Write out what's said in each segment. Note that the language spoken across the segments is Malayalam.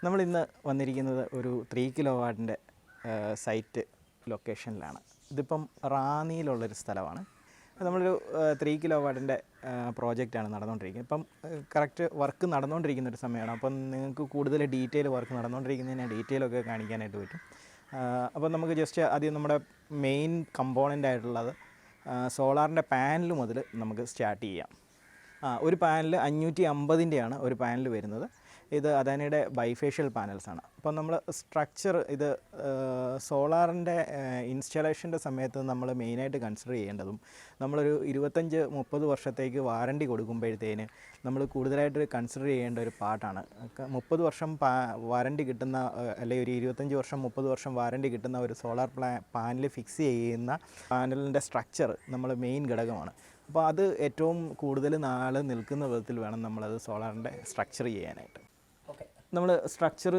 നമ്മളിന്ന് വന്നിരിക്കുന്നത് ഒരു 3 കിലോ വാട്ടിൻ്റെ സൈറ്റ് ലൊക്കേഷനിലാണ്. ഇതിപ്പം റാന്നിയിലുള്ളൊരു സ്ഥലമാണ്. നമ്മളൊരു 3 കിലോ വാട്ടിൻ്റെ പ്രോജക്റ്റാണ് നടന്നുകൊണ്ടിരിക്കുന്നത്. ഇപ്പം കറക്റ്റ് വർക്ക് നടന്നുകൊണ്ടിരിക്കുന്നൊരു സമയമാണ്. അപ്പം നിങ്ങൾക്ക് കൂടുതൽ ഡീറ്റെയിൽ വർക്ക് നടന്നുകൊണ്ടിരിക്കുന്നതിന് ഡീറ്റെയിലൊക്കെ കാണിക്കാനായിട്ട് പറ്റും. അപ്പം നമുക്ക് ജസ്റ്റ് ആദ്യം നമ്മുടെ മെയിൻ കമ്പോണൻ്റ് ആയിട്ടുള്ളത് സോളാറിൻ്റെ പാനൽ മുതൽ നമുക്ക് സ്റ്റാർട്ട് ചെയ്യാം. ഒരു പാനൽ 550ൻ്റെയാണ് ഒരു പാനൽ വരുന്നത്. ഇത് അദാനിയുടെ ബൈഫേഷ്യൽ പാനൽസാണ്. അപ്പം നമ്മൾ സ്ട്രക്ചർ ഇത് സോളാറിൻ്റെ ഇൻസ്റ്റാളേഷൻ്റെ സമയത്ത് നമ്മൾ മെയിനായിട്ട് കൺസിഡർ ചെയ്യേണ്ടതും നമ്മളൊരു 25-30 വർഷത്തേക്ക് വാറണ്ടി കൊടുക്കുമ്പോഴത്തേന് നമ്മൾ കൂടുതലായിട്ട് കൺസിഡർ ചെയ്യേണ്ട ഒരു പാർട്ടാണ്. 30 വർഷം വാറണ്ടി കിട്ടുന്ന അല്ലെങ്കിൽ ഒരു 25 വർഷം 30 വർഷം വാറണ്ടി കിട്ടുന്ന ഒരു സോളാർ പാനൽ ഫിക്സ് ചെയ്യുന്ന പാനലിൻ്റെ സ്ട്രക്ചർ നമ്മൾ മെയിൻ ഘടകമാണ്. അപ്പോൾ അത് ഏറ്റവും കൂടുതൽ നാൾ നിൽക്കുന്ന വിധത്തിൽ വേണം നമ്മളത് സോളാറിൻ്റെ സ്ട്രക്ചർ ചെയ്യാനായിട്ട്. നമ്മൾ സ്ട്രക്ചർ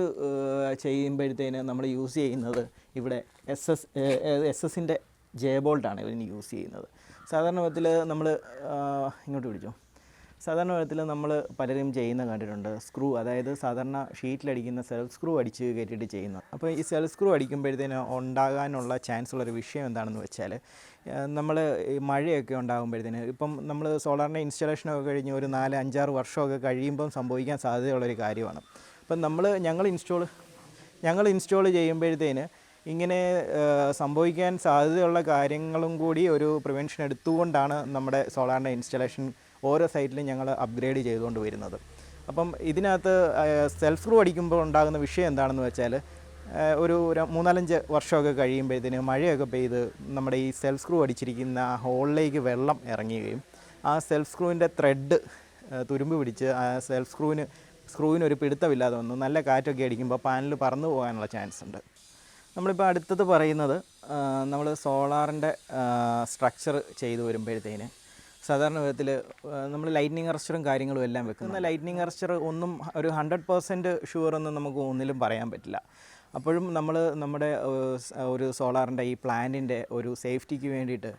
ചെയ്യുമ്പോഴത്തേന് നമ്മൾ യൂസ് ചെയ്യുന്നത് ഇവിടെ എസ് ജെ-ബോൾട്ടാണ് ഇതിന് യൂസ് ചെയ്യുന്നത്. സാധാരണ വിധത്തിൽ നമ്മൾ ഇങ്ങോട്ട് പിടിച്ചോ. സാധാരണ വിധത്തിൽ നമ്മൾ പലരും ചെയ്യുന്ന കണ്ടിട്ടുണ്ട് സ്ക്രൂ, അതായത് സാധാരണ ഷീറ്റിലടിക്കുന്ന സെൽഫ് സ്ക്രൂ അടിച്ച് കയറ്റിയിട്ട് ചെയ്യുന്നത്. അപ്പോൾ ഈ സെൽഫ് സ്ക്രൂ അടിക്കുമ്പോഴത്തേന് ഉണ്ടാകാനുള്ള ചാൻസ് ഉള്ളൊരു വിഷയം എന്താണെന്ന് വെച്ചാൽ നമ്മൾ ഈ മഴയൊക്കെ ഉണ്ടാകുമ്പോഴത്തേന് ഇപ്പം നമ്മൾ സോളാറിൻ്റെ ഇൻസ്റ്റാളേഷനൊക്കെ കഴിഞ്ഞ് ഒരു 4-5-6 വർഷമൊക്കെ കഴിയുമ്പം സംഭവിക്കാൻ സാധ്യതയുള്ളൊരു കാര്യമാണ്. അപ്പം ഞങ്ങൾ ഇൻസ്റ്റാൾ ചെയ്യുമ്പോഴത്തേന് ഇങ്ങനെ സംഭവിക്കാൻ സാധ്യതയുള്ള കാര്യങ്ങളും കൂടി ഒരു പ്രിവെൻഷൻ എടുത്തുകൊണ്ടാണ് നമ്മുടെ സോളാറിൻ്റെ ഇൻസ്റ്റാളേഷൻ ഓരോ സൈറ്റിലും ഞങ്ങൾ അപ്ഗ്രേഡ് ചെയ്തുകൊണ്ട് വരുന്നത്. അപ്പം ഇതിനകത്ത് സെൽഫ് സ്ക്രൂ അടിക്കുമ്പോൾ ഉണ്ടാകുന്ന വിഷയം എന്താണെന്ന് വെച്ചാൽ ഒരു 3-4 വർഷമൊക്കെ കഴിയുമ്പോഴത്തേന് മഴയൊക്കെ പെയ്ത് നമ്മുടെ ഈ സെൽഫ് സ്ക്രൂ അടിച്ചിരിക്കുന്ന ആ ഹോളിലേക്ക് വെള്ളം ഇറങ്ങുകയും ആ സെൽഫ് സ്ക്രൂവിൻ്റെ ത്രെഡ് തുരുമ്പ് പിടിച്ച് ആ സെൽഫ് സ്ക്രൂവിന് ഒരു പിടുത്തമില്ലാതെ വന്നു നല്ല കാറ്റൊക്കെ അടിക്കുമ്പോൾ പാനൽ പറന്നു പോകാനുള്ള ചാൻസ് ഉണ്ട്. നമ്മളിപ്പോൾ അടുത്തത് പറയുന്നത് നമ്മൾ സോളാറിൻ്റെ സ്ട്രക്ചർ ചെയ്തു വരുമ്പോഴത്തേന് സാധാരണ വിധത്തിൽ നമ്മൾ ലൈറ്റ്നിങ് അറസ്റ്ററും കാര്യങ്ങളും എല്ലാം വെക്കുന്ന ലൈറ്റ്നിങ് അറസ്റ്റർ ഒന്നും ഒരു 100% ഷുവറൊന്നും നമുക്ക് ഒന്നിലും പറയാൻ പറ്റില്ല. അപ്പോഴും നമ്മൾ നമ്മുടെ ഒരു സോളാറിൻ്റെ ഈ പ്ലാന്റിൻ്റെ ഒരു സേഫ്റ്റിക്ക് വേണ്ടിയിട്ട്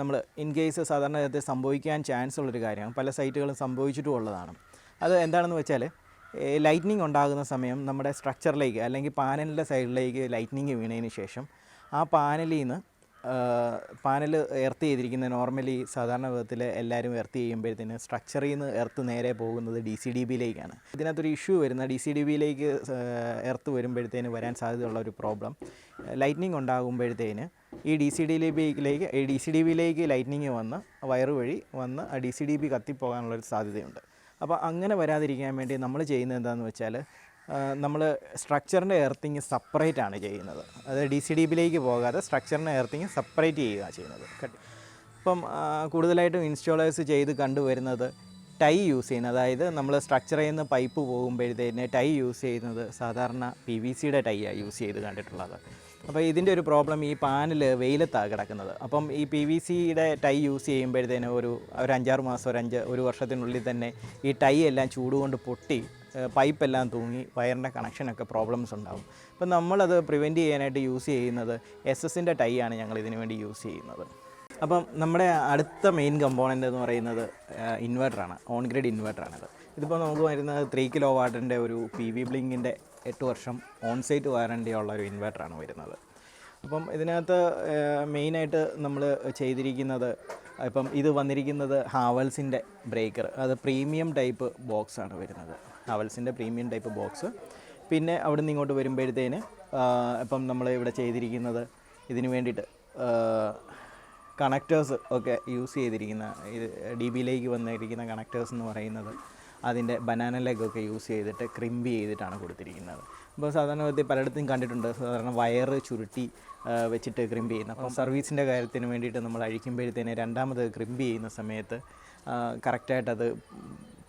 നമ്മൾ ഇൻ കേസ് സാധാരണ വിധത്തിൽ സംഭവിക്കാൻ ചാൻസ് ഉള്ളൊരു കാര്യമാണ്, പല സൈറ്റുകളും സംഭവിച്ചിട്ടും ഉള്ളതാണ്. അത് എന്താണെന്ന് വെച്ചാൽ ലൈറ്റ്നിങ് ഉണ്ടാകുന്ന സമയം നമ്മുടെ സ്ട്രക്ചറിലേക്ക് അല്ലെങ്കിൽ പാനലിൻ്റെ സൈഡിലേക്ക് ലൈറ്റ്നിങ് വീണതിന് ശേഷം ആ പാനൽ എർത്ത് ചെയ്തിരിക്കുന്ന നോർമലി സാധാരണ വിധത്തിൽ എല്ലാവരും എർത്ത് ചെയ്യുമ്പോഴത്തേന് സ്ട്രക്ചറിൽ നിന്ന് എർത്ത് നേരെ പോകുന്നത് DCDBയിലേക്കാണ്. ഇതിനകത്തൊരു ഇഷ്യൂ വരുന്ന DCDBയിലേക്ക് എർത്ത് വരുമ്പോഴത്തേന് വരാൻ സാധ്യതയുള്ള ഒരു പ്രോബ്ലം ലൈറ്റ്നിങ് ഉണ്ടാകുമ്പോഴത്തേന് ഈ DCDBയിലേക്ക് ലൈറ്റ്നിങ് വന്ന് വയറ് വഴി വന്ന് ആ DCDB കത്തിപ്പോകാനുള്ളൊരു സാധ്യതയുണ്ട്. അപ്പോൾ അങ്ങനെ വരാതിരിക്കാൻ വേണ്ടി നമ്മൾ ചെയ്യുന്നത് എന്താണെന്ന് വെച്ചാൽ നമ്മൾ സ്ട്രക്ചറിൻ്റെ എർത്തിങ് സെപ്പറേറ്റ് ആണ് ചെയ്യുന്നത്. അത് DCDBയിലേക്ക് പോകാതെ സ്ട്രക്ചറിൻ്റെ എർത്തിങ് സെപ്പറേറ്റ് ചെയ്യുക ചെയ്യുന്നത്. ഇപ്പം കൂടുതലായിട്ടും ഇൻസ്റ്റാളേഴ്സ് ചെയ്ത് കണ്ടുവരുന്നത് ടൈ യൂസ് ചെയ്യുന്നത്, അതായത് നമ്മൾ സ്ട്രക്ചറിൽ നിന്ന് പൈപ്പ് പോകുമ്പോഴത്തേന് ടൈ യൂസ് ചെയ്യുന്നത് സാധാരണ PVCയുടെ ടൈയാണ് യൂസ് ചെയ്ത് കണ്ടിട്ടുള്ളത്. അപ്പോൾ ഇതിൻ്റെ ഒരു പ്രോബ്ലം ഈ പാനൽ വെയിലത്താണ് കിടക്കുന്നത്. അപ്പം ഈ PVCയുടെ ടൈ യൂസ് ചെയ്യുമ്പോഴത്തേന് ഒരു 5-6 മാസം ഒരു വർഷത്തിനുള്ളിൽ തന്നെ ഈ ടൈ എല്ലാം ചൂടുകൊണ്ട് പൊട്ടി പൈപ്പെല്ലാം തൂങ്ങി വയറിൻ്റെ കണക്ഷനൊക്കെ പ്രോബ്ലംസ് ഉണ്ടാകും. അപ്പം നമ്മളത് പ്രിവെൻറ്റ് ചെയ്യാനായിട്ട് യൂസ് ചെയ്യുന്നത് SS ടൈ ആണ് ഞങ്ങൾ ഇതിനു വേണ്ടി യൂസ് ചെയ്യുന്നത്. അപ്പം നമ്മുടെ അടുത്ത മെയിൻ കമ്പോണൻ്റ് എന്ന് പറയുന്നത് ഇൻവെർട്ടറാണ്, ഓൺ ഗ്രിഡ് ഇൻവെർട്ടറാണിത്. ഇതിപ്പോൾ നമുക്ക് വരുന്നത് 3 കിലോ വാട്ടിൻ്റെ ഒരു PV ബ്ലിങ്കിൻ്റെ 8 വർഷം ഓൺ സൈറ്റ് വാറണ്ടി ഉള്ള ഒരു ഇൻവെർട്ടറാണ് വരുന്നത്. അപ്പം ഇതിനകത്ത് മെയിനായിട്ട് നമ്മൾ ചെയ്തിരിക്കുന്നത് ഇപ്പം ഇത് വന്നിരിക്കുന്നത് ഹാവൽസിൻ്റെ ബ്രേക്കർ, അത് പ്രീമിയം ടൈപ്പ് ബോക്സാണ് വരുന്നത്, ഹാവൽസിൻ്റെ പ്രീമിയം ടൈപ്പ് ബോക്സ്. പിന്നെ അവിടെ നിന്ന് ഇങ്ങോട്ട് വരുമ്പോഴത്തേന് ഇപ്പം നമ്മൾ ഇവിടെ ചെയ്തിരിക്കുന്നത് ഇതിന് വേണ്ടിയിട്ട് കണക്റ്റേഴ്സ് ഒക്കെ യൂസ് ചെയ്തിരിക്കുന്ന ഇത് DBയിലേക്ക് വന്നിരിക്കുന്ന കണക്റ്റേഴ്സ് എന്ന് പറയുന്നത് അതിൻ്റെ ബനാന ലെഗൊക്കെ യൂസ് ചെയ്തിട്ട് ക്രിമ്പ് ചെയ്തിട്ടാണ് കൊടുത്തിരിക്കുന്നത്. അപ്പോൾ സാധാരണ വിധത്തിൽ പലയിടത്തും കണ്ടിട്ടുണ്ട് സാധാരണ വയറ് ചുരുട്ടി വെച്ചിട്ട് ക്രിമ്പ് ചെയ്യുന്നത്. അപ്പോൾ സർവീസിൻ്റെ കാര്യത്തിന് വേണ്ടിയിട്ട് നമ്മൾ അഴിക്കുമ്പോഴത്തേന് രണ്ടാമത് ക്രിമ്പ് ചെയ്യുന്ന സമയത്ത് കറക്റ്റായിട്ടത്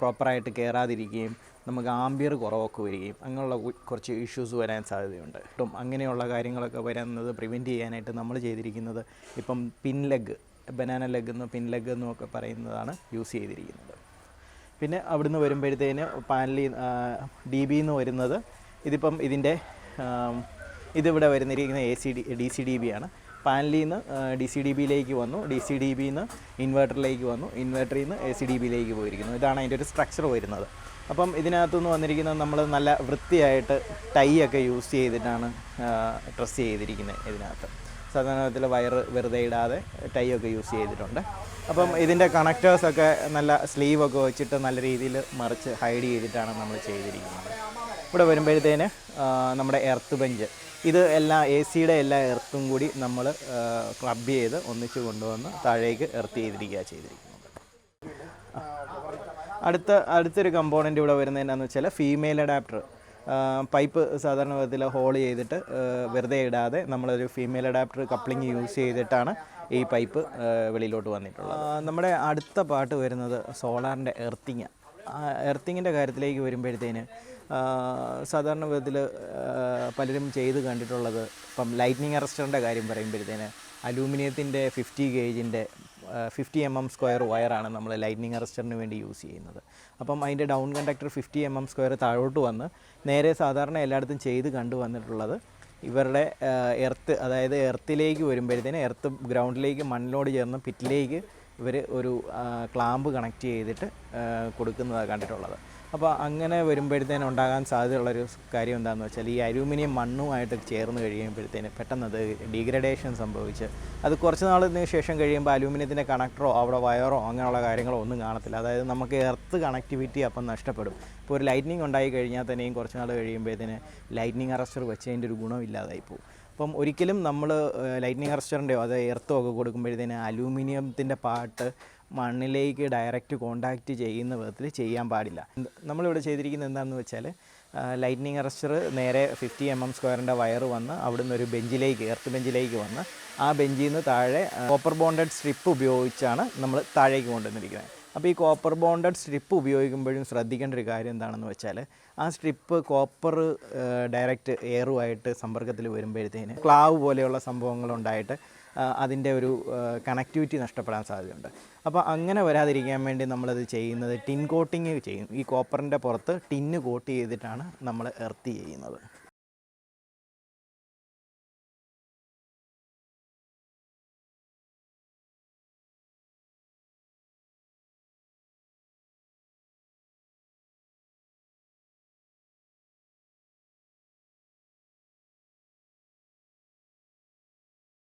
പ്രോപ്പറായിട്ട് കയറാതിരിക്കുകയും നമുക്ക് ആംബിയർ കുറവൊക്കെ വരികയും അങ്ങനെയുള്ള കുറച്ച് ഇഷ്യൂസ് വരാൻ സാധ്യതയുണ്ട്. ഇപ്പം അങ്ങനെയുള്ള കാര്യങ്ങളൊക്കെ വരുന്നത് പ്രിവെൻറ്റ് ചെയ്യാനായിട്ട് നമ്മൾ ചെയ്തിരിക്കുന്നത് ഇപ്പം പിൻ ലെഗ്, ബനാന ലെഗ് എന്നും പിൻ ലെഗ് എന്നും ഒക്കെ പറയുന്നതാണ് യൂസ് ചെയ്തിരിക്കുന്നത്. പിന്നെ അവിടുന്ന് വരുമ്പോഴത്തേന് പാനലിൽ DBന്ന് വരുന്നത് ഇതിപ്പം ഇതിവിടെ വരുന്നിരിക്കുന്ന DCDBയാണ്. പാനലിൽ നിന്ന് DCDBയിലേക്ക് വന്നു, DCDBയിൽ നിന്ന് ഇൻവെർട്ടറിലേക്ക് വന്നു, ഇൻവെർട്ടറിൽ നിന്ന് ACDBയിലേക്ക് പോയിരിക്കുന്നു. ഇതാണ് അതിൻ്റെ ഒരു സ്ട്രക്ചർ വരുന്നത്. അപ്പം ഇതിനകത്തുനിന്ന് വന്നിരിക്കുന്നത് നമ്മൾ നല്ല വൃത്തിയായിട്ട് ടൈ ഒക്കെ യൂസ് ചെയ്തിട്ടാണ് ഡ്രസ്സ് ചെയ്തിരിക്കുന്നത്. ഇതിനകത്ത് സാധാരണ വിധത്തിൽ വയറ് വെറുതെ ഇടാതെ ടൈ ഒക്കെ യൂസ് ചെയ്തിട്ടുണ്ട്. അപ്പം ഇതിൻ്റെ കണക്റ്റേഴ്സൊക്കെ നല്ല സ്ലീവൊക്കെ വെച്ചിട്ട് നല്ല രീതിയിൽ മറിച്ച് ഹൈഡ് ചെയ്തിട്ടാണ് നമ്മൾ ചെയ്തിരിക്കുന്നത്. ഇവിടെ വരുമ്പോഴത്തേന് നമ്മുടെ എർത്ത് ബെഞ്ച്, ഇത് എല്ലാ AC-യുടെ എല്ലാ എർത്തും കൂടി നമ്മൾ ക്ലബ് ചെയ്ത് ഒന്നിച്ച് കൊണ്ടുവന്ന് താഴേക്ക് എർത്ത് ചെയ്തിരിക്കുന്നത്. അടുത്തൊരു കമ്പോണൻ്റ് ഇവിടെ വരുന്നത് എന്താണെന്ന് വെച്ചാൽ ഫീമെയിൽ അഡാപ്റ്റർ. പൈപ്പ് സാധാരണ വിധത്തിൽ ഹോൾ ചെയ്തിട്ട് വെറുതെ ഇടാതെ നമ്മളൊരു ഫീമെയിൽ അഡാപ്റ്റർ കപ്ലിങ് യൂസ് ചെയ്തിട്ടാണ് ഈ പൈപ്പ് വെളിയിലോട്ട് വന്നിട്ടുള്ളത്. നമ്മുടെ അടുത്ത പാർട്ട് വരുന്നത് സോളാറിൻ്റെ എർത്തിങ്. എർത്തിങ്ങിൻ്റെ കാര്യത്തിലേക്ക് വരുമ്പോഴത്തേന് സാധാരണ വിധത്തിൽ പലരും ചെയ്ത് കണ്ടിട്ടുള്ളത്, ഇപ്പം ലൈറ്റ്നിങ് അറസ്റ്ററിൻ്റെ കാര്യം പറയുമ്പോഴത്തേന് അലൂമിനിയത്തിൻ്റെ 50 ഗേജിൻ്റെ 50 mm² വയറാണ് നമ്മൾ ലൈറ്റ്നിങ് അറസ്റ്ററിന് വേണ്ടി യൂസ് ചെയ്യുന്നത്. അപ്പം അതിൻ്റെ ഡൗൺ കണ്ടക്ടർ 50 mm² താഴോട്ട് വന്ന് നേരെ സാധാരണ എല്ലായിടത്തും ചെയ്ത് കണ്ടുവന്നിട്ടുള്ളത് ഇവരുടെ എർത്ത്, അതായത് എർത്തിലേക്ക് വരുമ്പോഴത്തേന് എർത്ത് ഗ്രൗണ്ടിലേക്ക് മണ്ണിലോട് ചേർന്ന് പിറ്റിലേക്ക് ഇവർ ഒരു ക്ലാമ്പ് കണക്ട് ചെയ്തിട്ട് കൊടുക്കുന്നതാണ് കണ്ടിട്ടുള്ളത്. അപ്പോൾ അങ്ങനെ വരുമ്പോഴത്തേനും ഉണ്ടാകാൻ സാധ്യതയുള്ളൊരു കാര്യം എന്താണെന്ന് വെച്ചാൽ ഈ അലൂമിനിയം മണ്ണുമായിട്ട് ചേർന്ന് കഴിയുമ്പോഴത്തേന് പെട്ടെന്ന് അത് ഡീഗ്രഡേഷൻ സംഭവിച്ച് അത് കുറച്ച് നാളിന് ശേഷം കഴിയുമ്പോൾ അലൂമിനിയത്തിൻ്റെ കണക്ടറോ അവിടെ വയറോ അങ്ങനെയുള്ള കാര്യങ്ങളോ ഒന്നും കാണത്തില്ല. അതായത് നമുക്ക് എർത്ത് കണക്ടിവിറ്റി അപ്പം നഷ്ടപ്പെടും. ഇപ്പോൾ ഒരു ലൈറ്റ്നിങ് ഉണ്ടായി കഴിഞ്ഞാൽ തന്നെയും കുറച്ച് നാൾ കഴിയുമ്പോഴത്തേന് ലൈറ്റ്നിങ് അറസ്റ്റർ വെച്ചതിൻ്റെ ഒരു ഗുണമില്ലാതായി പോകും. അപ്പം ഒരിക്കലും നമ്മൾ ലൈറ്റ്നിങ് അറസ്റ്ററിൻ്റെയോ അത് എർത്തോ ഒക്കെ കൊടുക്കുമ്പോഴത്തേന് അലൂമിനിയത്തിൻ്റെ പാർട്ട് മണ്ണിലേക്ക് ഡയറക്റ്റ് കോണ്ടാക്റ്റ് ചെയ്യുന്ന വിധത്തിൽ ചെയ്യാൻ പാടില്ല. നമ്മളിവിടെ ചെയ്തിരിക്കുന്നത് എന്താണെന്ന് വെച്ചാൽ ലൈറ്റ്നിങ് അറസ്റ്റർ നേരെ 50 mm² വയർ വന്ന് അവിടുന്ന് ഒരു ബെഞ്ചിലേക്ക്, എർത്ത് ബെഞ്ചിലേക്ക് വന്ന് ആ ബെഞ്ചിൽ നിന്ന് താഴെ കോപ്പർ ബോണ്ടഡ് സ്ട്രിപ്പ് ഉപയോഗിച്ചാണ് നമ്മൾ താഴേക്ക് കൊണ്ടുവന്നിരിക്കുന്നത്. അപ്പോൾ ഈ കോപ്പർ ബോണ്ടഡ് സ്ട്രിപ്പ് ഉപയോഗിക്കുമ്പോഴും ശ്രദ്ധിക്കേണ്ട ഒരു കാര്യം എന്താണെന്ന് വെച്ചാൽ ആ സ്ട്രിപ്പ് കോപ്പർ ഡയറക്റ്റ് എയറുമായിട്ട് സമ്പർക്കത്തിൽ വരുമ്പോഴത്തേന് ക്ലാവ് പോലെയുള്ള സംഭവങ്ങളുണ്ടായിട്ട് അതിൻ്റെ ഒരു കണക്ടിവിറ്റി നഷ്ടപ്പെടാൻ സാധ്യതയുണ്ട്. അപ്പോൾ അങ്ങനെ വരാതിരിക്കാൻ വേണ്ടി നമ്മളത് ചെയ്യുന്നത് ടിൻ കോട്ടിങ് ചെയ്യും. ഈ കോപ്പറിൻ്റെ പുറത്ത് ടിന്ന് കോട്ട് ചെയ്തിട്ടാണ് നമ്മൾ എർത്ത് ചെയ്യുന്നത്.